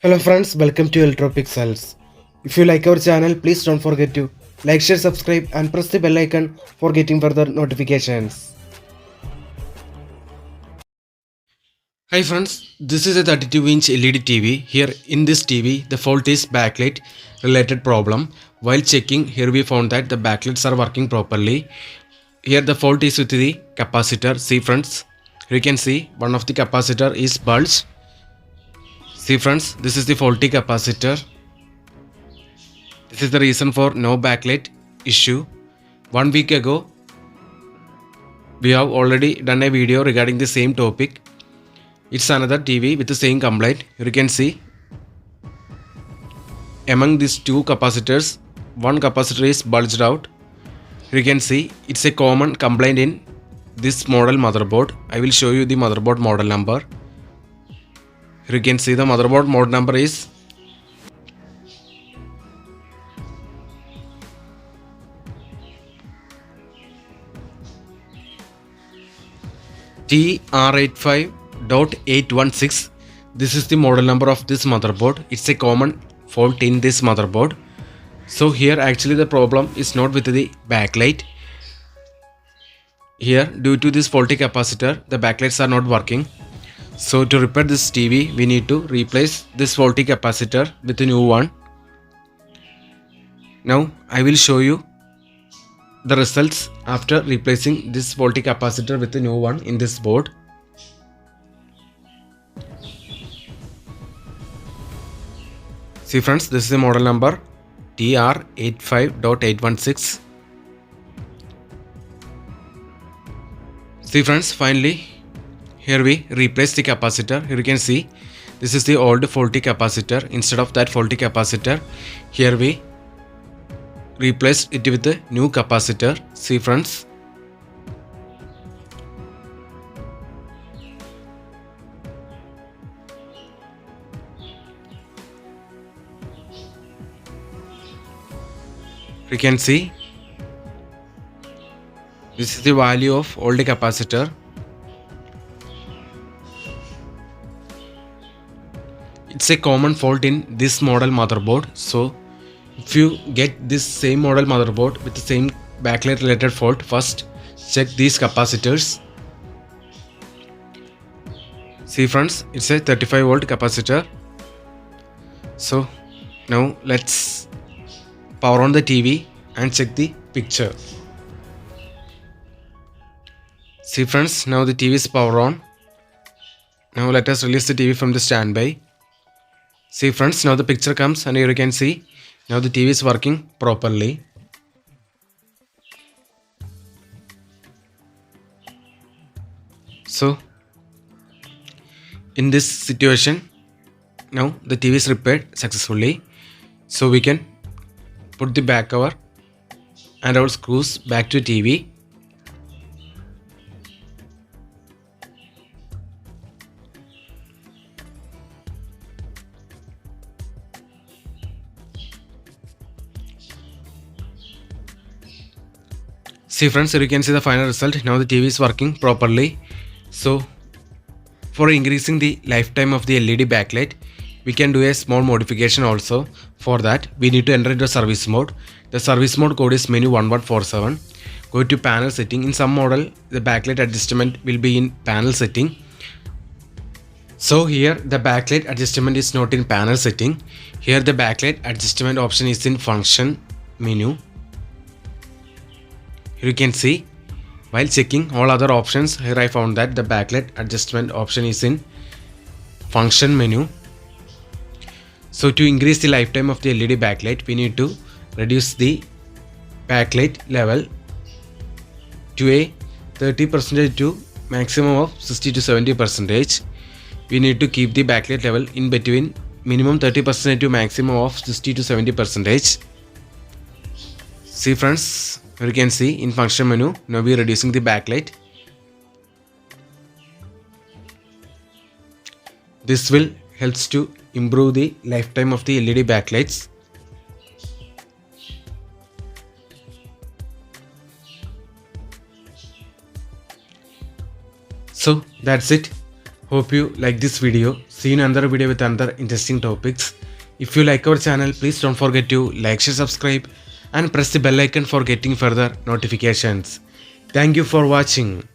Hello friends, welcome to Electropixels. If you like our channel, please don't forget to like, share, subscribe and press the bell icon for getting further notifications. Hi friends, this is a 32-inch LED TV. Here in this TV, the fault is backlight related problem. While checking, here we found that the backlights are working properly. Here the fault is with the capacitor. See friends, you can see one of the capacitor is bulged. See friends, this is the faulty capacitor. This is the reason for no backlight issue. 1 week ago, we have already done a video regarding the same topic. It's another TV with the same complaint. You can see among these two capacitors, one capacitor is bulged out. You can see it's a common complaint in this model motherboard. I will show you the motherboard model number. You can see the motherboard model number is T.R85.816. This is the model number of this motherboard. It's a common fault in this motherboard. So here actually the problem is not with the backlight. Here due to this faulty capacitor, the backlights are not working. So to repair this TV, we need to replace this faulty capacitor with a new one. Now I will show you the results after replacing this faulty capacitor with a new one in this board. See friends, this is the model number TR85.816. See friends, finally here we replace the capacitor. Here you can see this is the old faulty capacitor. Instead of that faulty capacitor, here we replaced it with a new capacitor. See friends, you can see this is the value of old capacitor. It's a common fault in this model motherboard. So if you get this same model motherboard with the same backlight related fault, first check these capacitors. See friends, it's a 35 volt capacitor. So now let's power on the TV and check the picture. See friends, now the TV is power on. Now let us release the TV from the standby. See friends, now the picture comes and here you can see now the TV is working properly. So in this situation, now the TV is repaired successfully. So we can put the back cover and our screws back to TV. See friends, here you can see the final result. Now the TV is working properly. So for increasing the lifetime of the LED backlight, we can do a small modification also. For that, we need to enter into service mode. The service mode code is menu 1147. Go to panel setting. In some model, the backlight adjustment will be in panel setting. So here the backlight adjustment is not in panel setting. Here the backlight adjustment option is in function menu. Here you can see while checking all other options, here I found that the backlight adjustment option is in function menu. So to increase the lifetime of the LED backlight, we need to reduce the backlight level to a 30% to maximum of 60 to 70%. We need to keep the backlight level in between minimum 30% to maximum of 60 to 70%. See friends, you can see in function menu, now we are reducing the backlight. This will helps to improve the lifetime of the LED backlights. So that's it. Hope you like this video. See you in another video with another interesting topics. If you like our channel, please don't forget to like, share, subscribe and press the bell icon for getting further notifications. Thank you for watching.